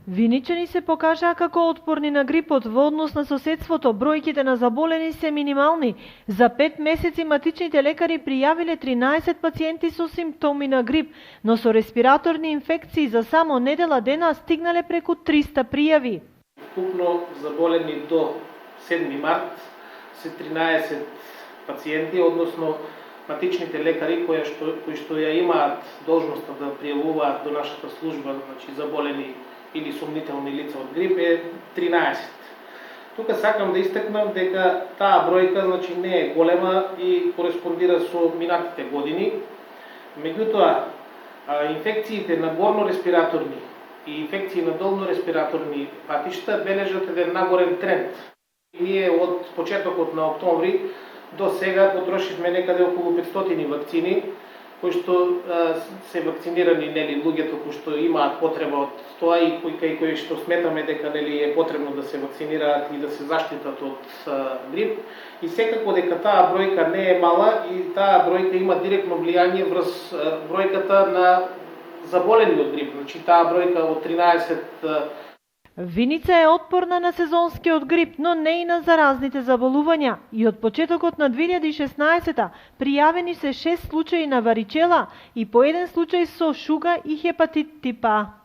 Виничани се покажаа како отпорни на грипот во однос на соседството. Бројките на заболени се минимални. За 5 месеци матичните лекари пријавиле 13 пациенти со симптоми на грип, но со респираторни инфекции за само недела дена стигнале преку 300 пријави. Вкупно заболени до 7 март се 13 пациенти, односно матичните лекари кои што ја имаат должноста да пријавуваат до нашата служба, значи заболени или сумнителни лица од грип е 13. Тука сакам да истакнам дека таа бројка значи не е голема и кореспондира со минатите години. Меѓутоа, инфекциите на горно-респираторни и инфекции на долно-респираторни патишта бележат еден нагорен тренд. Ние од почетокот на октомври до сега потрошивме некаде околу 500 вакцини, кои што се вакцинирани нели луѓето кои што имаат потреба од тоа и кои што сметаме дека нели е потребно да се вакцинираат и да се заштитат од грип. И секако дека таа бројка не е мала и таа бројка има директно влијание врз бројката на заболени од грип. Значи таа бројка од 13. Виница е отпорна на сезонскиот грип, но не и на заразните заболувања. И од почетокот на 2016 пријавени се 6 случаи на варичела и по 1 случај со шуга и хепатит тип А.